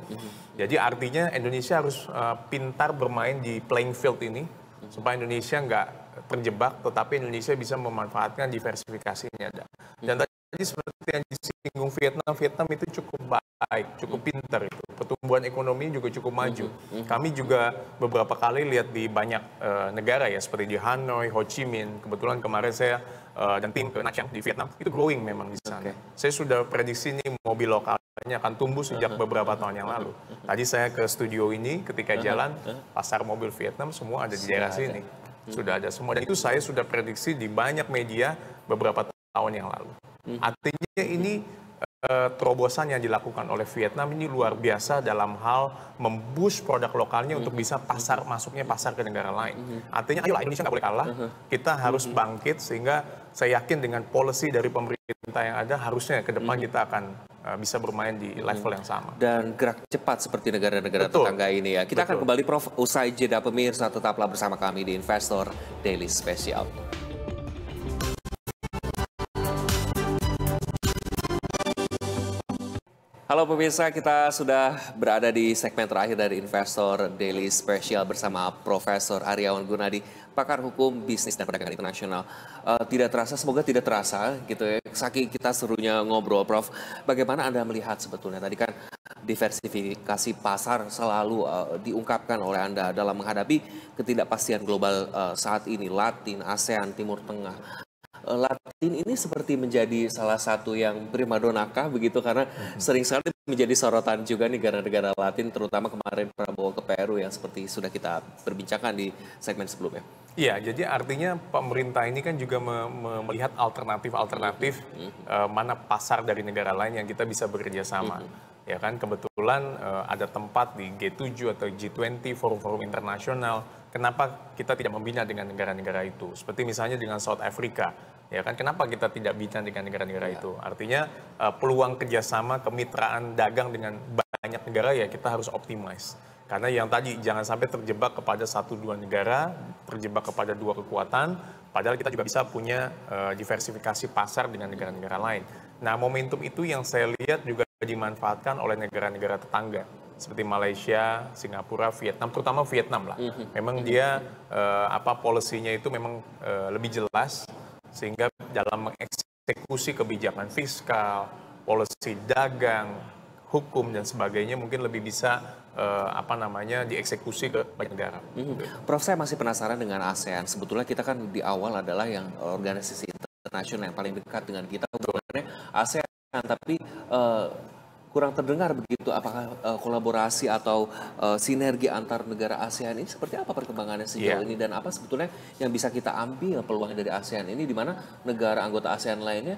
Jadi artinya Indonesia harus pintar bermain di playing field ini supaya Indonesia nggak terjebak, tetapi Indonesia bisa memanfaatkan diversifikasinya ada. Dan tadi seperti yang disinggung Vietnam itu cukup baik, cukup pintar itu. Pertumbuhan ekonomi juga cukup maju. Kami juga beberapa kali lihat di banyak negara ya, seperti di Hanoi, Ho Chi Minh. Kebetulan kemarin saya dan tim ke Nha Trang di Vietnam, itu growing memang di sana. Saya sudah prediksi nih mobil lokalnya akan tumbuh sejak beberapa tahun yang lalu. Tadi saya ke studio ini, ketika jalan, pasar mobil Vietnam semua ada di daerah sini. Sudah ada semua. Dan itu saya sudah prediksi di banyak media beberapa tahun yang lalu. Artinya ini terobosan yang dilakukan oleh Vietnam ini luar biasa dalam hal memboost produk lokalnya untuk bisa masuknya pasar ke negara lain. Artinya ayolah, Indonesia nggak boleh kalah, kita harus bangkit, sehingga saya yakin dengan policy dari pemerintah yang ada harusnya ke depan kita akan bisa bermain di level yang sama. Dan gerak cepat seperti negara-negara tetangga ini ya. Kita akan kembali, Prof, usai jeda. Pemirsa, tetaplah bersama kami di Investor Daily Special. Halo pemirsa, kita sudah berada di segmen terakhir dari Investor Daily Special bersama Profesor Aryawan Gunadi, pakar hukum, bisnis, dan perdagangan internasional. Tidak terasa, semoga tidak terasa gitu ya, saking kita serunya ngobrol, Prof. Bagaimana Anda melihat sebetulnya, tadi kan diversifikasi pasar selalu diungkapkan oleh Anda dalam menghadapi ketidakpastian global saat ini, Latin, ASEAN, Timur Tengah. Latin ini seperti menjadi salah satu yang primadona kah begitu, karena sering sekali menjadi sorotan juga negara-negara Latin, terutama kemarin Prabowo ke Peru yang seperti sudah kita perbincangkan di segmen sebelumnya. Iya, jadi artinya pemerintah ini kan juga melihat alternatif mana pasar dari negara lain yang kita bisa bekerja sama. Ya kan, kebetulan ada tempat di G7 atau G20, forum-forum internasional. Kenapa kita tidak membina dengan negara-negara itu? Seperti misalnya dengan South Africa. Ya kan, kenapa kita tidak bina dengan negara-negara itu? Artinya peluang kerjasama, kemitraan dagang dengan banyak negara ya kita harus optimize. Karena yang tadi jangan sampai terjebak kepada 1-2 negara, terjebak kepada 2 kekuatan, padahal kita juga bisa punya diversifikasi pasar dengan negara-negara lain. Nah, momentum itu yang saya lihat juga dimanfaatkan oleh negara-negara tetangga seperti Malaysia, Singapura, Vietnam, terutama Vietnam lah. Memang dia polisinya itu memang lebih jelas, sehingga dalam mengeksekusi kebijakan fiskal, polisi dagang, hukum dan sebagainya mungkin lebih bisa dieksekusi ke banyak negara. Prof, saya masih penasaran dengan ASEAN. Sebetulnya kita kan di awal adalah yang organisasi internasional yang paling dekat dengan kita, bukannya ASEAN, tapi kurang terdengar begitu. Apakah kolaborasi atau sinergi antar negara ASEAN ini seperti apa perkembangannya sejauh ini, dan apa sebetulnya yang bisa kita ambil peluang dari ASEAN ini, di mana negara anggota ASEAN lainnya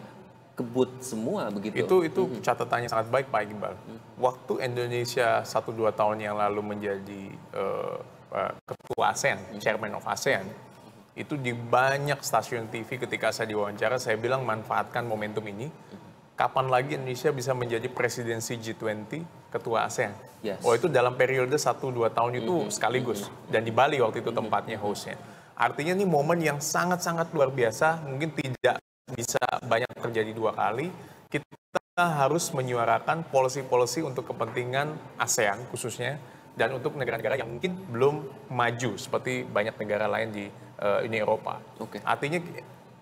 kebut semua begitu? Itu catatannya sangat baik, Pak Iqbal. Waktu Indonesia 1-2 tahun yang lalu menjadi ketua ASEAN, chairman of ASEAN, itu di banyak stasiun TV ketika saya diwawancara, saya bilang manfaatkan momentum ini. Kapan lagi Indonesia bisa menjadi presidensi G20 ketua ASEAN? Yes. Oh, itu dalam periode 1-2 tahun itu sekaligus. Dan di Bali waktu itu tempatnya hostnya. Artinya ini momen yang sangat-sangat luar biasa, mungkin tidak bisa banyak terjadi 2 kali. Kita harus menyuarakan policy-policy untuk kepentingan ASEAN khususnya, dan untuk negara-negara yang mungkin belum maju seperti banyak negara lain di Uni Eropa. Artinya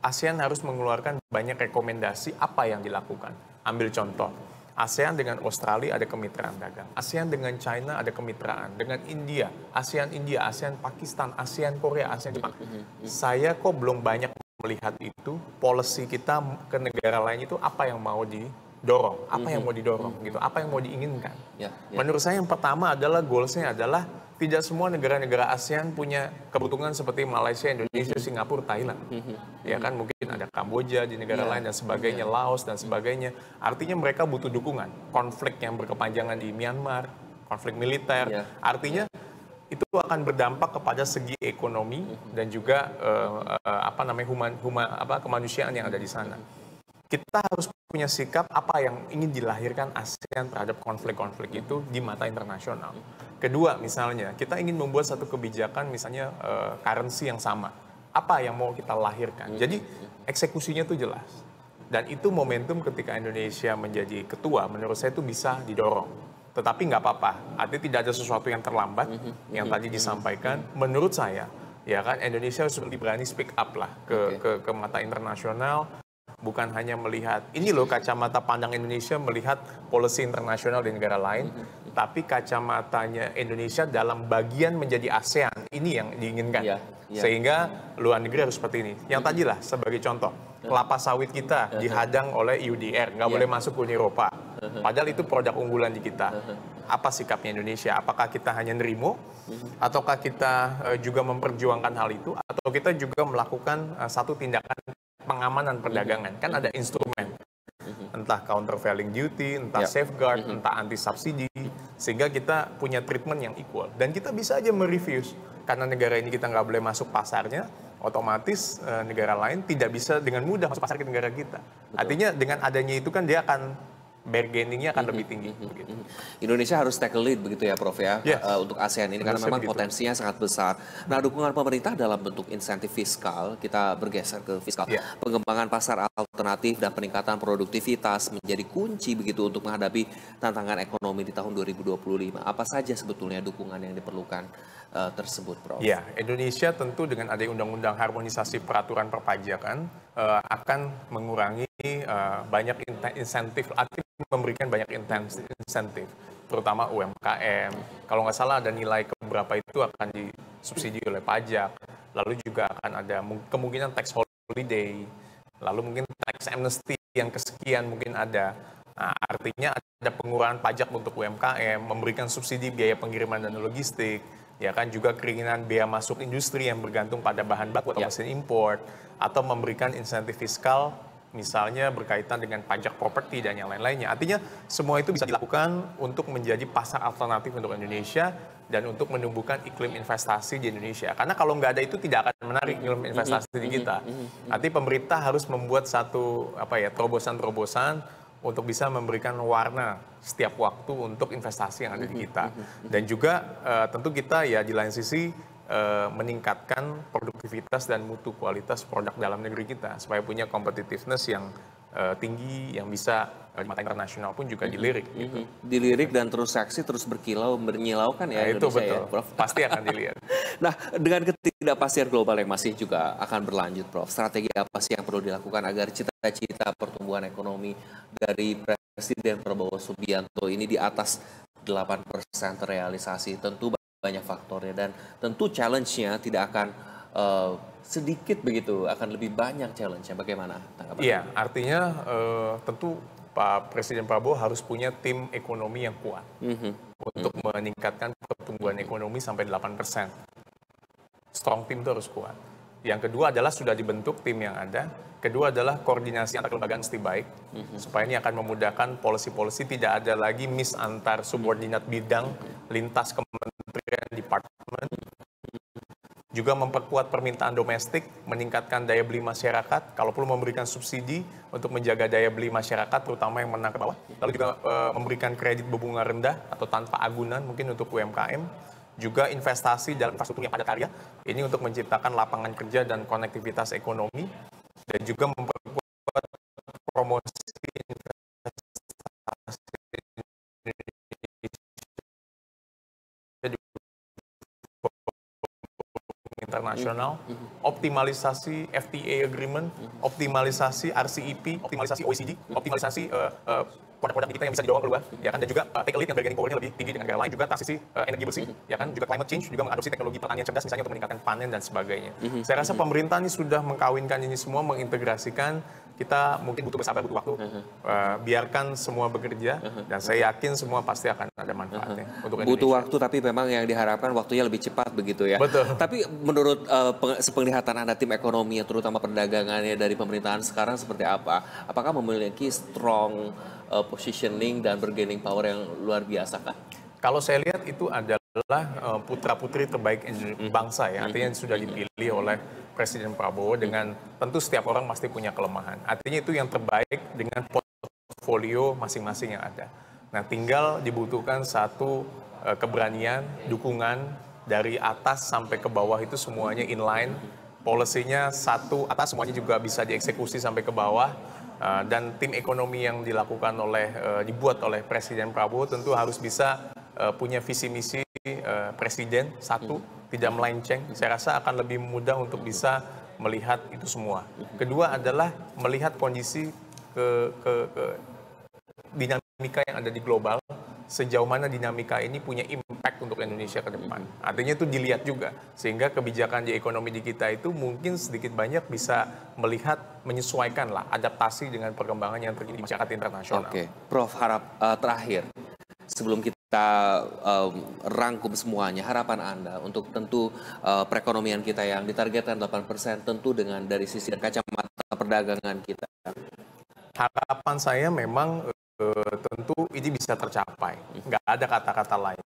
ASEAN harus mengeluarkan banyak rekomendasi apa yang dilakukan. Ambil contoh, ASEAN dengan Australia ada kemitraan dagang. ASEAN dengan China ada kemitraan. Dengan India, ASEAN India, ASEAN Pakistan, ASEAN Korea, ASEAN Jepang. Saya kok belum banyak melihat itu, policy kita ke negara lain itu apa yang mau didorong, apa yang mau didorong, gitu, apa yang mau diinginkan. Menurut saya yang pertama adalah goalsnya adalah tidak semua negara-negara ASEAN punya kebutuhan seperti Malaysia, Indonesia, Singapura, Thailand. Ya kan, mungkin ada Kamboja di negara lain dan sebagainya, Laos dan sebagainya. Artinya mereka butuh dukungan. Konflik yang berkepanjangan di Myanmar, konflik militer. Artinya itu akan berdampak kepada segi ekonomi dan juga kemanusiaan yang ada di sana. Kita harus punya sikap apa yang ingin dilahirkan ASEAN terhadap konflik-konflik itu di mata internasional. Kedua, misalnya, kita ingin membuat satu kebijakan, misalnya currency yang sama. Apa yang mau kita lahirkan? Jadi, eksekusinya itu jelas. Dan itu momentum ketika Indonesia menjadi ketua, menurut saya itu bisa didorong. Tetapi nggak apa-apa, artinya tidak ada sesuatu yang terlambat, yang tadi disampaikan. Menurut saya, ya kan, Indonesia harus lebih berani speak up lah ke mata internasional. Bukan hanya melihat, ini loh kacamata pandang Indonesia melihat policy internasional di negara lain, tapi kacamatanya Indonesia dalam bagian menjadi ASEAN, ini yang diinginkan. Sehingga luar negeri harus seperti ini. Yang tadi lah, sebagai contoh, kelapa sawit kita dihadang oleh EUDR, nggak boleh masuk ke Uni Eropa. Padahal itu produk unggulan di kita. Apa sikapnya Indonesia? Apakah kita hanya nerimo? Ataukah kita juga memperjuangkan hal itu? Atau kita juga melakukan satu tindakan pengamanan perdagangan? Kan ada instrumen, entah countervailing duty, entah safeguard, entah anti-subsidi, sehingga kita punya treatment yang equal. Dan kita bisa aja merefuse, karena negara ini kita nggak boleh masuk pasarnya, otomatis negara lain tidak bisa dengan mudah masuk pasar ke negara kita. Artinya dengan adanya itu kan dia akan bargaining-nya akan lebih tinggi. Begitu. Indonesia harus take a lead begitu ya Prof ya, untuk ASEAN ini, karena memang potensinya sangat besar. Nah, dukungan pemerintah dalam bentuk insentif fiskal, kita bergeser ke fiskal, pengembangan pasar alternatif dan peningkatan produktivitas menjadi kunci begitu untuk menghadapi tantangan ekonomi di tahun 2025. Apa saja sebetulnya dukungan yang diperlukan tersebut, Prof? Ya, Indonesia tentu dengan adanya undang-undang harmonisasi peraturan perpajakan akan mengurangi banyak insentif, artinya memberikan banyak insentif, terutama UMKM. Kalau nggak salah ada nilai keberapa itu akan disubsidi oleh pajak, lalu juga akan ada kemungkinan tax holiday, lalu mungkin tax amnesty yang kesekian mungkin ada. Nah, artinya ada pengurangan pajak untuk UMKM, memberikan subsidi biaya pengiriman dan logistik, ya kan, juga keringanan biaya masuk industri yang bergantung pada bahan baku atau mesin import, atau memberikan insentif fiskal misalnya berkaitan dengan pajak properti dan yang lain-lainnya. Artinya semua itu bisa dilakukan untuk menjadi pasar alternatif untuk Indonesia dan untuk menumbuhkan iklim investasi di Indonesia. Karena kalau nggak ada itu tidak akan menarik iklim investasi di kita. Artinya pemerintah harus membuat satu terobosan-terobosan untuk bisa memberikan warna setiap waktu untuk investasi yang ada di kita. Dan juga tentu kita ya di lain sisi meningkatkan produktivitas dan mutu kualitas produk dalam negeri kita supaya punya competitiveness yang tinggi, yang bisa di mata internasional pun juga dilirik. Gitu. Dilirik dan terus seksi, terus berkilau, bernyilaukan ya Itu Indonesia, betul, ya, Prof. Pasti akan dilihat. Nah, dengan ketidakpastian global yang masih juga akan berlanjut, Prof, strategi apa sih yang perlu dilakukan agar cita-cita pertumbuhan ekonomi dari Presiden Prabowo Subianto ini di atas 8% terrealisasi? Tentu banyak faktornya dan tentu challenge-nya tidak akan sedikit begitu, akan lebih banyak challenge-nya. Bagaimana tanggapan? Iya, artinya tentu Pak Presiden Prabowo harus punya tim ekonomi yang kuat untuk meningkatkan pertumbuhan ekonomi sampai 8%. Strong team itu harus kuat. Yang kedua adalah sudah dibentuk tim yang ada. Kedua adalah koordinasi antar kelembagaan mesti baik, supaya ini akan memudahkan policy-policy, tidak ada lagi miss antar subordinat bidang lintas kementerian, departemen, juga memperkuat permintaan domestik, meningkatkan daya beli masyarakat, kalau perlu memberikan subsidi untuk menjaga daya beli masyarakat, terutama yang menengah ke bawah. Lalu juga memberikan kredit berbunga rendah atau tanpa agunan mungkin untuk UMKM. Juga investasi dalam infrastruktur yang padat karya, ini untuk menciptakan lapangan kerja dan konektivitas ekonomi, dan juga memperkuat promosi internasional, optimalisasi FTA agreement, optimalisasi RCEP, optimalisasi OECD, optimalisasi produk-produk kita yang bisa didorong keluar, ya kan, dan juga take a lead yang bargaining power-nya lebih tinggi dengan negara lain, juga transisi energi bersih, ya kan, juga climate change, juga mengadopsi teknologi pertanian cerdas misalnya untuk meningkatkan panen dan sebagainya. Saya rasa pemerintah ini sudah mengkawinkan ini semua, mengintegrasikan. Kita mungkin butuh bersabar, butuh waktu, biarkan semua bekerja, dan saya yakin semua pasti akan ada manfaatnya untuk Indonesia. Butuh waktu, tapi memang yang diharapkan waktunya lebih cepat begitu ya. Betul. Tapi menurut sepenglihatan Anda, tim ekonomi, terutama perdagangannya dari pemerintahan sekarang seperti apa? Apakah memiliki strong positioning dan bargaining power yang luar biasa kah? Kalau saya lihat itu adalah putra-putri terbaik bangsa ya, artinya sudah dipilih oleh Presiden Prabowo, dengan tentu setiap orang pasti punya kelemahan. Artinya itu yang terbaik dengan portfolio masing-masing yang ada. Nah, tinggal dibutuhkan satu keberanian, dukungan dari atas sampai ke bawah, itu semuanya inline. Policy-nya satu atas, semuanya juga bisa dieksekusi sampai ke bawah. Dan tim ekonomi yang dilakukan dibuat oleh Presiden Prabowo tentu harus bisa punya visi misi Presiden, satu, tidak melenceng. Saya rasa akan lebih mudah untuk bisa melihat itu semua. Kedua adalah melihat kondisi dinamika yang ada di global, sejauh mana dinamika ini punya impact untuk Indonesia ke depan. Artinya itu dilihat juga, sehingga kebijakan di ekonomi di kita itu mungkin sedikit banyak bisa melihat, menyesuaikan lah, adaptasi dengan perkembangan yang terjadi di masyarakat internasional. Oke, Prof, terakhir, sebelum kita rangkum semuanya, harapan Anda untuk tentu perekonomian kita yang ditargetkan 8%, tentu dengan dari sisi kacamata perdagangan kita. Harapan saya memang tentu ini bisa tercapai. Nggak ada kata-kata lain.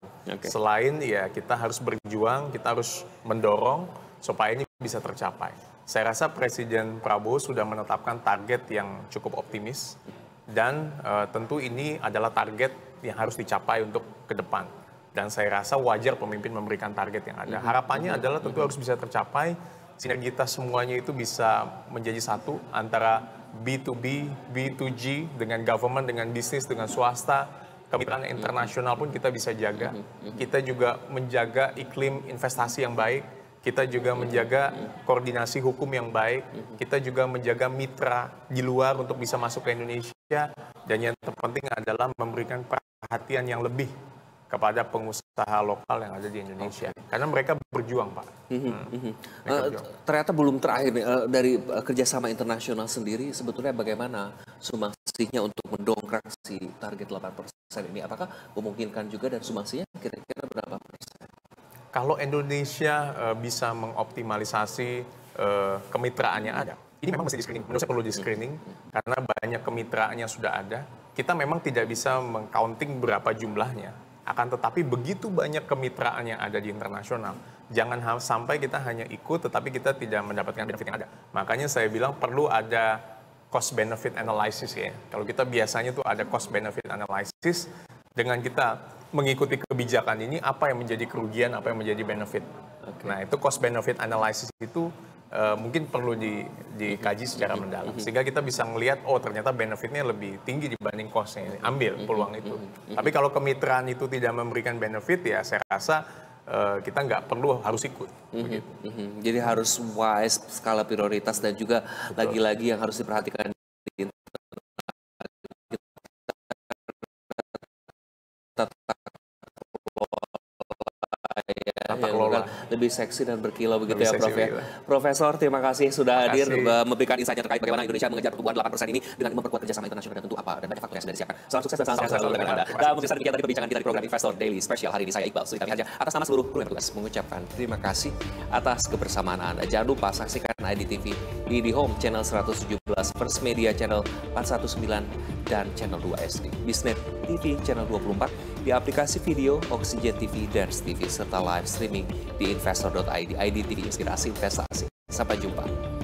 Selain ya kita harus berjuang, kita harus mendorong supaya ini bisa tercapai. Saya rasa Presiden Prabowo sudah menetapkan target yang cukup optimis, dan tentu ini adalah target yang harus dicapai untuk ke depan. Dan saya rasa wajar pemimpin memberikan target yang ada. Harapannya adalah tentu harus bisa tercapai, sinergitas semuanya itu bisa menjadi satu antara B2B, B2G, dengan government, dengan bisnis, dengan swasta, kemitraan internasional pun kita bisa jaga. Kita juga menjaga iklim investasi yang baik, kita juga menjaga koordinasi hukum yang baik, kita juga menjaga mitra di luar untuk bisa masuk ke Indonesia, dan yang terpenting adalah memberikan perhatian yang lebih kepada pengusaha lokal yang ada di Indonesia. Karena mereka berjuang, Pak. Ternyata belum terakhir nih, dari kerjasama internasional sendiri, sebetulnya bagaimana sumbangsinya untuk mendongkrak si target 8% ini? Apakah memungkinkan juga dari sumbangsinya kira-kira berapa persen? Kalau Indonesia bisa mengoptimalisasi kemitraannya ada, ini memang mesti di-screening. Menurut saya perlu di-screening, karena banyak kemitraan yang sudah ada. Kita memang tidak bisa meng-counting berapa jumlahnya. Akan tetapi begitu banyak kemitraan yang ada di internasional. Jangan sampai kita hanya ikut, tetapi kita tidak mendapatkan benefit yang ada. Makanya saya bilang perlu ada cost-benefit analysis ya. Kalau kita biasanya tuh ada cost-benefit analysis, dengan kita mengikuti kebijakan ini, apa yang menjadi kerugian, apa yang menjadi benefit. Nah, itu cost-benefit analysis itu mungkin perlu dikaji secara mendalam, sehingga kita bisa melihat, oh ternyata benefitnya lebih tinggi dibanding cost-nya, ambil peluang itu. Tapi kalau kemitraan itu tidak memberikan benefit, ya saya rasa kita nggak perlu harus ikut. Jadi harus wise, skala prioritas, dan juga lagi-lagi yang harus diperhatikan di lebih seksi dan berkilau begitu ya, Prof ya. Profesor, terima kasih sudah hadir memberikan insight terkait bagaimana Indonesia mengejar pertumbuhan 8% ini dengan memperkuat kerjasama internasional, dan tentu apa dan banyak faktor yang sudah disiapkan. Salam sukses dan salam sehat selalu dengan Anda. Dan pemirsa, demikian tadi perbincangan kita di program Investor Daily Special hari ini. Saya Iqbal Suri Haja atas nama seluruh kru yang bertugas mengucapkan terima kasih atas kebersamaan Anda. Jangan lupa saksikan IDTV di Home Channel 117, First Media Channel 419, dan Channel 2 SD, Bisnet TV Channel 24, di aplikasi video Oxygen TV, Dance TV, serta live streaming di investor.id. IDTV Inspirasi Investasi. Sampai jumpa.